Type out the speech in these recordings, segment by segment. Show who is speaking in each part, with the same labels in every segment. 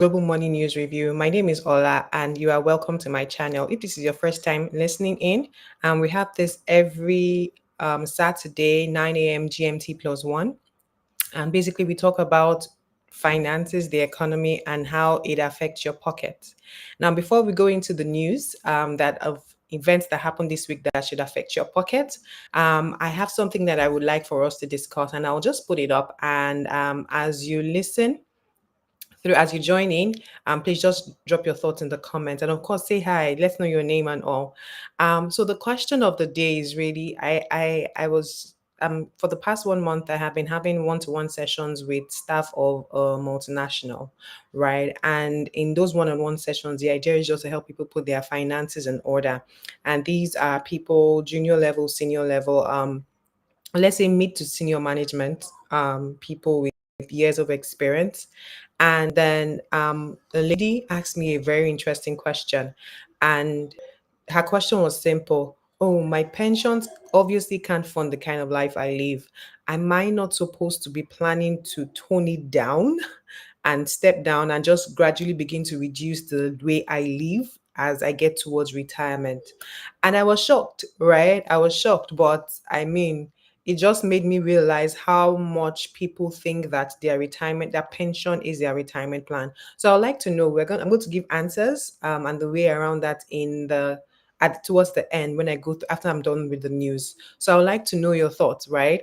Speaker 1: Global Money News Review. My name is Ola, and you are welcome to my channel. If this is your first time listening in, we have this every Saturday, 9 a.m. GMT plus one. And basically, we talk about finances, the economy, and how it affects your pocket. Now, before we go into the news that of events that happened this week that should affect your pocket, I have something that I would like for us to discuss, and I'll just put it up. And as you listen, as you join in, please just drop your thoughts in the comments, and of course say hi, let's know your name and all. So the question of the day is really, I was for the past 1 month I have been having one-to-one sessions with staff of a multinational, right? And in those one-on-one sessions, the idea is just to help people put their finances in order. And these are people junior level, senior level, let's say mid to senior management, people with years of experience. And then the lady asked me a very interesting question. And her question was simple. Oh, my pensions obviously can't fund the kind of life I live. Am I not supposed to be planning to tone it down and step down and just gradually begin to reduce the way I live as I get towards retirement? And I was shocked, right? I was shocked, but I mean, it just made me realize how much people think that their pension is their retirement plan. So I'd like to know, I'm going to give answers and the way around that in the at towards the end when I after I'm done with the news. So I would like to know your thoughts, right?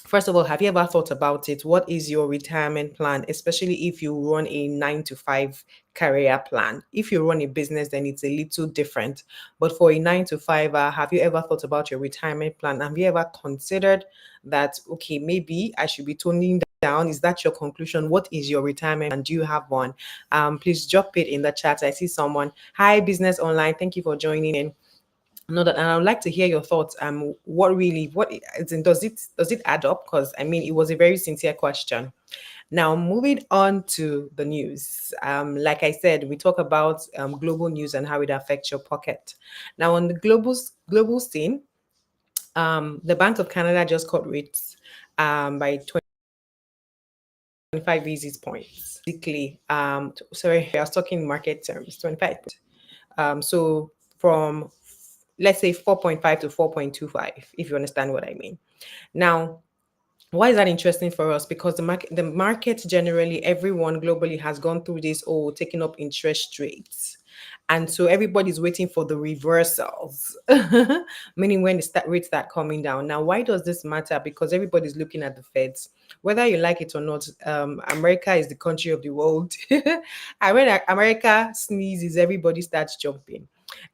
Speaker 1: First of all, have you ever thought about it? What is your retirement plan, especially if you run a 9 to 5 career plan? If you run a business, then it's a little different. But for a 9 to 5, have you ever thought about your retirement plan? Have you ever considered that, okay, maybe I should be toning down? Is that your conclusion? What is your retirement and do you have one? Please drop it in the chat. I see someone. Hi, Business Online. Thank you for joining in. No, that, and I would like to hear your thoughts. Does it add up? Because I mean, it was a very sincere question. Now, moving on to the news. Like I said, we talk about global news and how it affects your pocket. Now, on the global scene, the Bank of Canada just cut rates by 25 basis points. Basically, sorry, I was talking market terms, 25. So from, let's say, 4.5 to 4.25, if you understand what I mean. Now, why is that interesting for us? Because the market generally, everyone globally has gone through this, taking up interest rates. And so everybody's waiting for the reversals, meaning when rates start coming down. Now, why does this matter? Because everybody's looking at the Feds. Whether you like it or not, America is the country of the world. And when America sneezes, everybody starts jumping.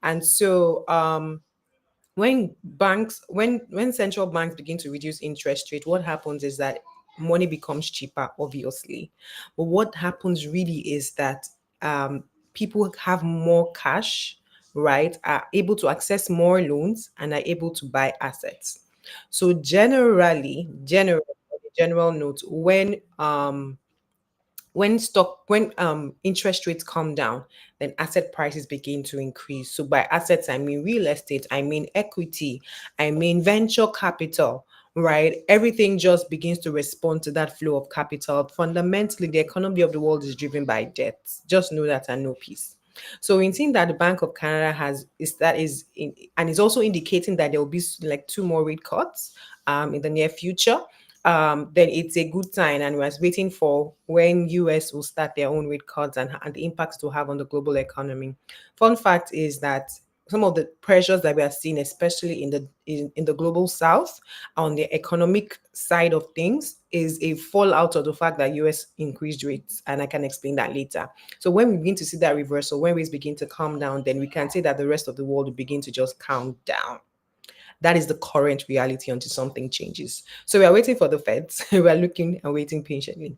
Speaker 1: And so when central banks begin to reduce interest rate, what happens is that money becomes cheaper, obviously. But what happens really is that people have more cash, right, are able to access more loans and are able to buy assets. So general note, when interest rates come down, then asset prices begin to increase. So by assets, I mean real estate, I mean equity, I mean venture capital, right? Everything just begins to respond to that flow of capital. Fundamentally, the economy of the world is driven by debt. Just know that and know peace. So in seeing that the Bank of Canada and is also indicating that there will be like two more rate cuts in the near future, then it's a good sign. And we're waiting for when US will start their own rate cuts and the impacts to have on the global economy. Fun fact is that some of the pressures that we are seeing, especially in the global south, on the economic side of things, is a fallout of the fact that US increased rates, and I can explain that later. So when we begin to see that reversal, when rates begin to calm down, then we can say that the rest of the world will begin to just calm down. That is the current reality until something changes. So we are waiting for the Feds. We are looking and waiting patiently.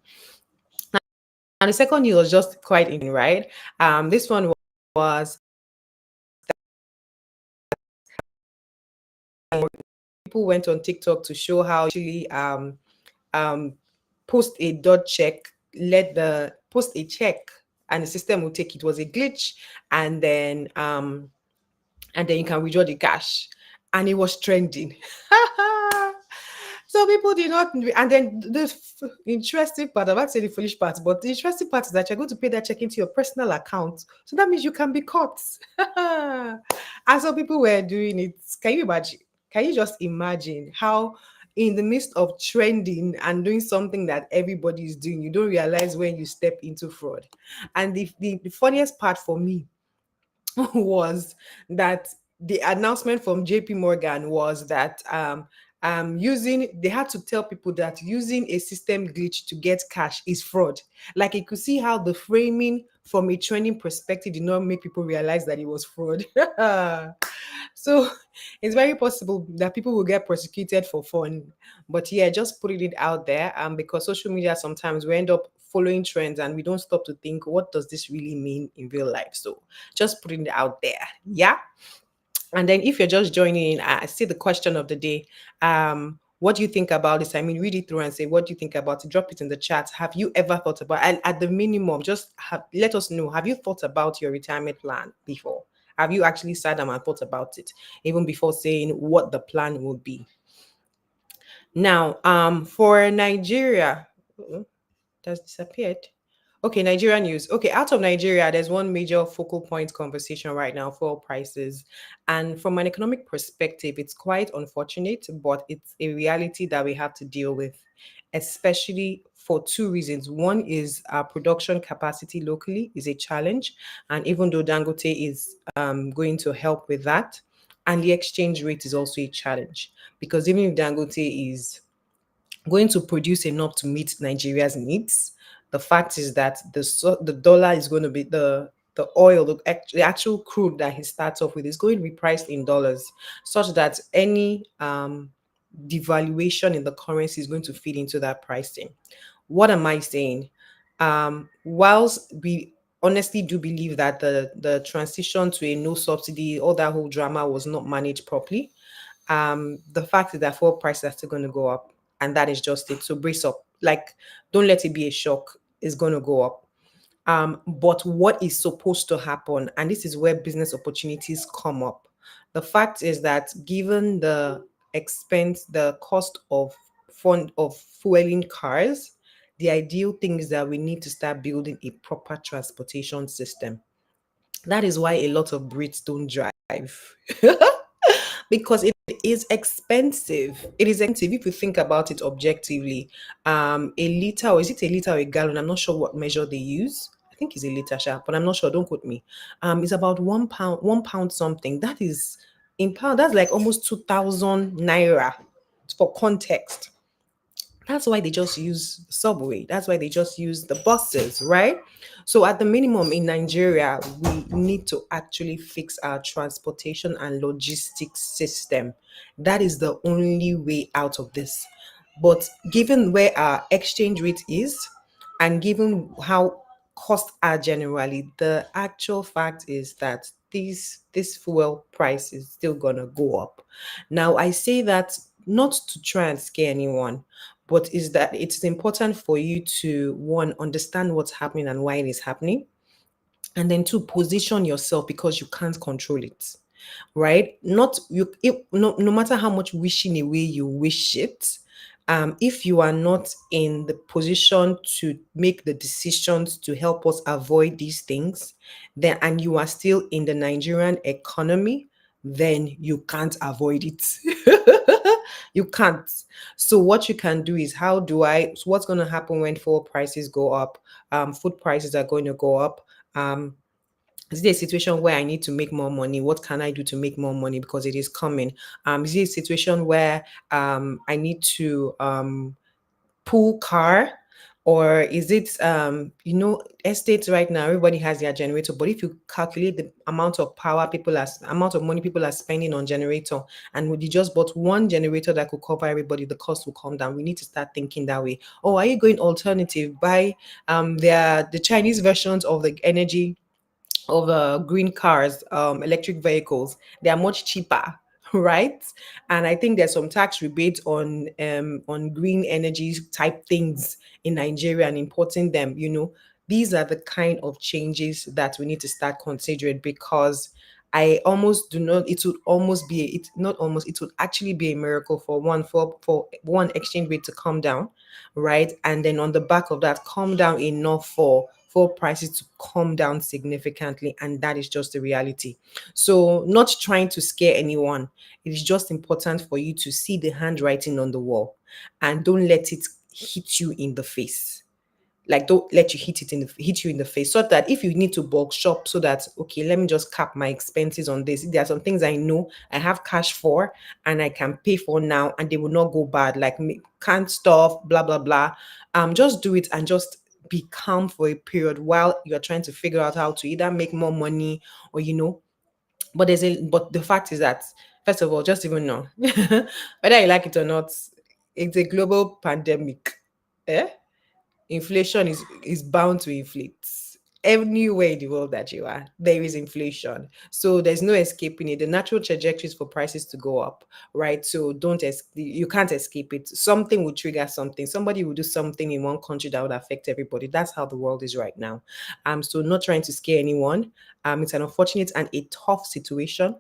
Speaker 1: And the second news was just quite interesting, right? This one was people went on TikTok to show how actually post a dot check, post a check, and the system will take it. It was a glitch, and then you can withdraw the cash, and it was trending. So people did not, and then the interesting part, I'm not saying the foolish part, but the interesting part is that you're going to pay that check into your personal account. So that means you can be caught. And so people were doing it. Can you imagine? Can you just imagine how, in the midst of trending and doing something that everybody is doing, you don't realize when you step into fraud? And the funniest part for me was that the announcement from JP Morgan was that using they had to tell people that using a system glitch to get cash is fraud. Like you could see how the framing from a trending perspective did not make people realize that it was fraud. So it's very possible that people will get prosecuted for fun. But yeah, just putting it out there. Because social media sometimes we end up following trends and we don't stop to think, what does this really mean in real life? So just putting it out there. Yeah. And then if you're just joining in, I see the question of the day. What do you think about this? I mean, read it through and say, what do you think about it? Drop it in the chat. Have you ever thought about, and at the minimum, just let us know. Have you thought about your retirement plan before? Have you actually sat down and thought about it, even before saying what the plan would be? Now, for Nigeria, it has disappeared. Okay, Nigeria news. Okay, out of Nigeria, there's one major focal point conversation right now for oil prices. And from an economic perspective, it's quite unfortunate, but it's a reality that we have to deal with, especially for two reasons. One is our production capacity locally is a challenge. And even though Dangote is going to help with that, and the exchange rate is also a challenge, because even if Dangote is going to produce enough to meet Nigeria's needs. The fact is that the dollar is going to be the oil, the actual crude that he starts off with is going to be priced in dollars, such that any devaluation in the currency is going to feed into that pricing. What am I saying? Whilst we honestly do believe that the transition to a no subsidy, all that whole drama was not managed properly, the fact is that fuel prices are still going to go up, and that is just it. So brace up. Like, don't let it be a shock. It's going to go up. But what is supposed to happen, and this is where business opportunities come up. The fact is that given the expense, the cost of fund of fueling cars, the ideal thing is that we need to start building a proper transportation system. That is why a lot of Brits don't drive. Because it is expensive. It is expensive if you think about it objectively. A liter, or is it a liter or a gallon? I'm not sure what measure they use. I think it's a liter, sha, but I'm not sure. Don't quote me. It's about £1, £1 something. That is in pound. That's like almost 2,000 naira. For context, that's why they just use subway. That's why they just use the buses, right? So at the minimum in Nigeria, we need to actually fix our transportation and logistics system. That is the only way out of this. But given where our exchange rate is, and given how costs are generally, the actual fact is that this fuel price is still gonna go up. Now I say that not to try and scare anyone, but is that it's important for you to, one, understand what's happening and why it is happening, and then two, position yourself, because you can't control it, right? Not you no matter how much wishing away you wish it, if you are not in the position to make the decisions to help us avoid these things, then, and you are still in the Nigerian economy, then you can't avoid it. You can't. So what you can do is, so what's going to happen when fuel prices go up? Food prices are going to go up. Is there a situation where I need to make more money? What can I do to make more money, because it is coming? Is there a situation where I need to pool car? Or is it, estates right now, everybody has their generator, but if you calculate the amount of money people are spending on generator, and would you just bought one generator that could cover everybody, the cost will come down. We need to start thinking that way. Oh, are you going alternative? Buy the Chinese versions of the energy of green cars, electric vehicles. They are much cheaper, right? And I think there's some tax rebate on green energy type things in Nigeria and importing them. These are the kind of changes that we need to start considering, because I almost do not. It would almost be. It not almost. It would actually be a miracle for one exchange rate to come down, right? And then on the back of that, come down enough for prices to come down significantly, and that is just the reality. So, not trying to scare anyone. It is just important for you to see the handwriting on the wall, and don't let it hit you in the face. Like, don't let you hit you in the face, so that if you need to bulk shop, so that, okay, let me just cap my expenses on this. There are some things I know I have cash for and I can pay for now, and they will not go bad, like canned stuff, blah blah blah. Just do it and just be calm for a period while you're trying to figure out how to either make more money, or but the fact is that, first of all, just even know whether you like it or not, it's a global pandemic. Eh? Inflation is bound to inflate. Anywhere in the world that you are, there is inflation. So there's no escaping it. The natural trajectory is for prices to go up, right? So you can't escape it. Something will trigger something. Somebody will do something in one country that would affect everybody. That's how the world is right now. So not trying to scare anyone. It's an unfortunate and a tough situation.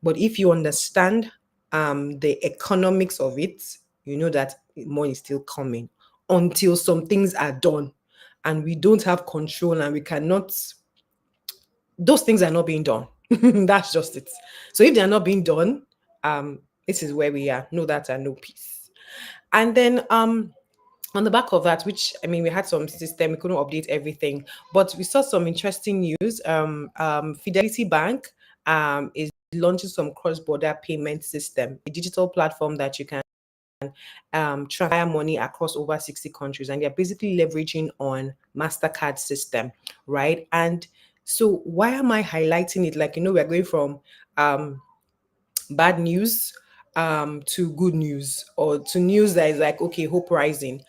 Speaker 1: But if you understand the economics of it, you know that more is still coming until some things are done, and we don't have control, and we cannot, those things are not being done. That's just it. So if they are not being done, this is where we are. No that and no peace. And then on the back of that, which, I mean, we had some system, we couldn't update everything, but we saw some interesting news. Fidelity Bank is launching some cross-border payment system, a digital platform that you can transfer money across over 60 countries, and they're basically leveraging on MasterCard system, right? And so why am I highlighting it? Like, we're going from um bad news to good news, or to news that is like, okay, hope rising.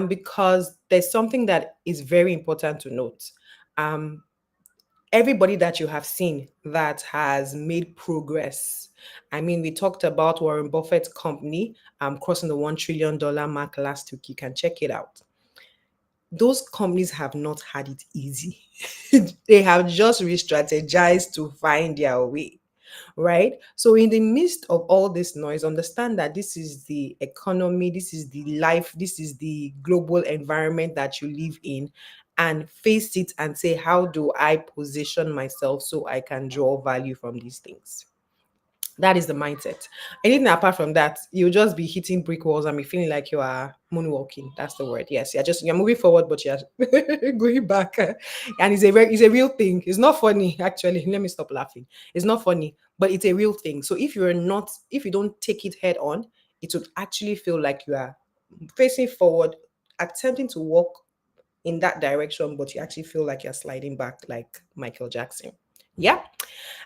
Speaker 1: Because there's something that is very important to note. Um Everybody that you have seen that has made progress. I mean, we talked about Warren Buffett's company crossing the $1 trillion mark last week. You can check it out. Those companies have not had it easy. They have just re-strategized to find their way, right? So, in the midst of all this noise, understand that this is the economy, this is the life, this is the global environment that you live in, and face it and say, how do I position myself so I can draw value from these things? That is the mindset. Anything apart from that, you'll just be hitting brick walls and be feeling like you are moonwalking. That's the word. Yes, you're moving forward, but you're going back. And it's a real thing. It's not funny, actually. Let me stop laughing. It's not funny, but it's a real thing. So if you don't take it head on, it would actually feel like you are facing forward, attempting to walk in that direction, but you actually feel like you're sliding back like Michael Jackson. Yeah.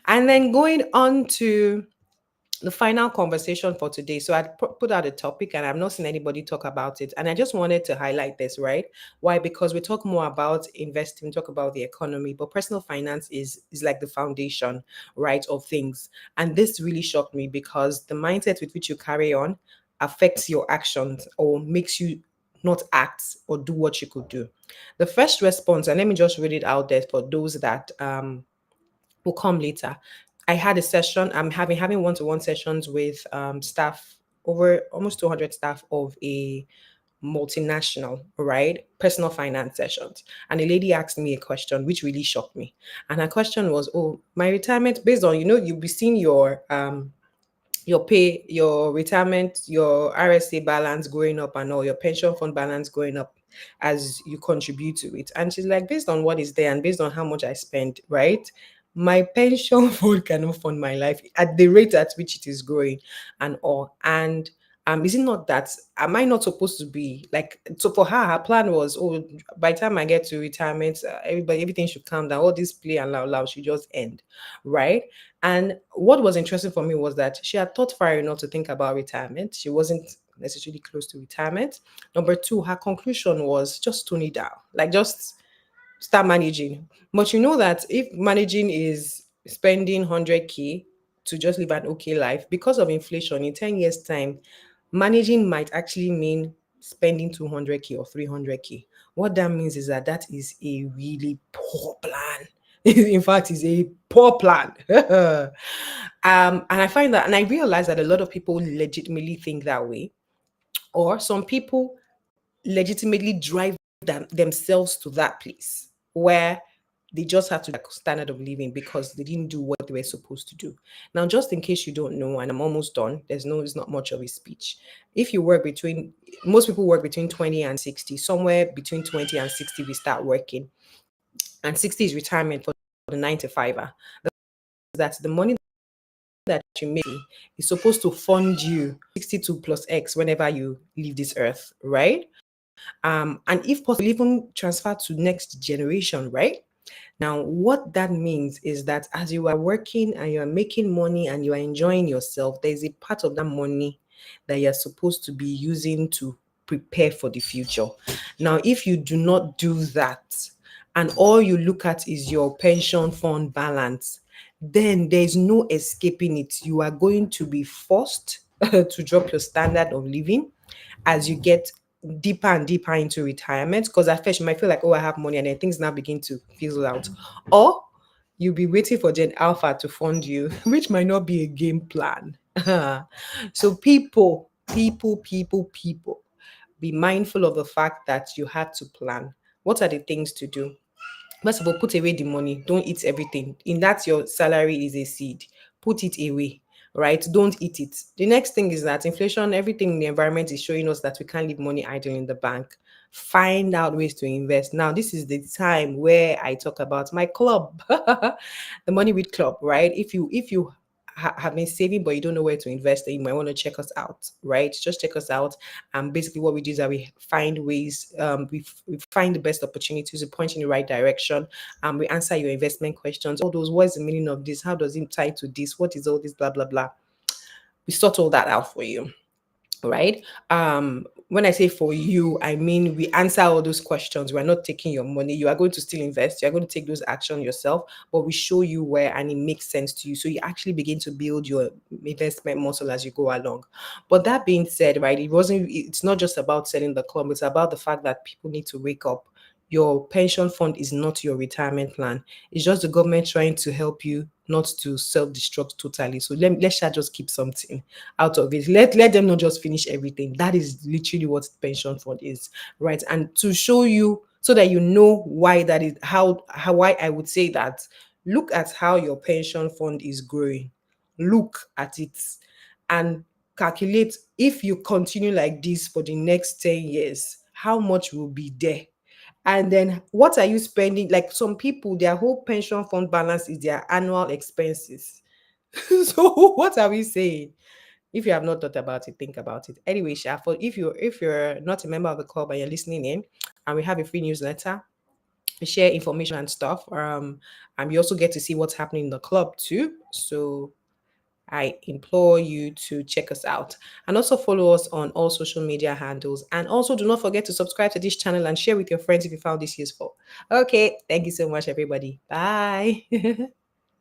Speaker 1: And then going on to the final conversation for today. So I put out a topic and I've not seen anybody talk about it. And I just wanted to highlight this, right? Why? Because we talk more about investing, talk about the economy, but personal finance is like the foundation, right, of things. And this really shocked me, because the mindset with which you carry on affects your actions, or makes you not act or do what you could do. The first response, and let me just read it out there for those that will come later. I had a session. I'm having one-to-one sessions with staff, over almost 200 staff of a multinational, right? Personal finance sessions. And a lady asked me a question which really shocked me. And her question was, "Oh, my retirement, based on, you'll be seeing your pay, your retirement, your RSA balance going up, and all your pension fund balance going up as you contribute to it." And she's like, "Based on what is there and based on how much I spend, right? My pension fund cannot fund my life at the rate at which it is growing and all." And is it not that, am I not supposed to be like, so for her plan was, oh, by the time I get to retirement, everything should calm down. All this play and loud should just end, right? And what was interesting for me was that she had thought far enough to think about retirement. She wasn't necessarily close to retirement. Number two, her conclusion was just tone it down, like just start managing. But you know that if managing is spending 100K to just live an okay life, because of inflation in 10 years' time, managing might actually mean spending 200K or 300K. What that means is that that is a really poor plan. In fact, is a poor plan. And I find that, and I realize that a lot of people legitimately think that way, or some people legitimately drive themselves to that place where they just have to like standard of living because they didn't do what they were supposed to do. Now, just in case you don't know, and I'm almost done, it's not much of a speech. If you work between, most people work between 20 and 60, somewhere between 20 and 60, we start working. And 60 is retirement for the 9 to 5er. That's the money that you make is supposed to fund you 62 plus X whenever you leave this earth, right? And if possible, even transfer to next generation, right? Now, what that means is that as you are working and you are making money and you are enjoying yourself, there's a part of that money that you're supposed to be using to prepare for the future. Now, if you do not do that, and all you look at is your pension fund balance, then there's no escaping it. You are going to be forced to drop your standard of living as you get deeper and deeper into retirement. Because at first you might feel like, oh, I have money, and then things now begin to fizzle out. Or you'll be waiting for Gen Alpha to fund you, which might not be a game plan. So people, be mindful of the fact that you had to plan. What are the things to do? First of all, put away the money. Don't eat everything. In that, your salary is a seed. Put it away, right? Don't eat it. The next thing is that inflation, everything in the environment is showing us that we can't leave money idle in the bank. Find out ways to invest. Now, this is the time where I talk about my club, the Money with Club, right? If you have been saving but you don't know where to invest, then you might want to check us out, right? Just check us out. And basically what we do is that we find ways, we find the best opportunities, we point in the right direction, and we answer your investment questions. All those, what's the meaning of this? How does it tie to this? What is all this? Blah, blah, blah. We sort all that out for you, right? When I say for you, I mean we answer all those questions. We're not taking your money. You are going to still invest. You're going to take those action yourself, but we show you where, and it makes sense to you. So you actually begin to build your investment muscle as you go along. But that being said, right, it's not just about selling the club. It's about the fact that people need to wake up. Your pension fund is not your retirement plan. It's just the government trying to help you not to self-destruct totally. So let's just keep something out of it. Let them not just finish everything. That is literally what pension fund is, right? And to show you so that you know why that is, how why I would say that, look at how your pension fund is growing. Look at it and calculate, if you continue like this for the next 10 years, how much will be there? And then what are you spending? Like some people, their whole pension fund balance is their annual expenses. So what are we saying? If you have not thought about it, think about it. Anyway, Sha, for if you're not a member of the club and you're listening in, and we have a free newsletter, we share information and stuff. And you also get to see what's happening in the club too. So I implore you to check us out and also follow us on all social media handles. And also do not forget to subscribe to this channel and share with your friends if you found this useful. Okay, thank you so much, everybody. Bye.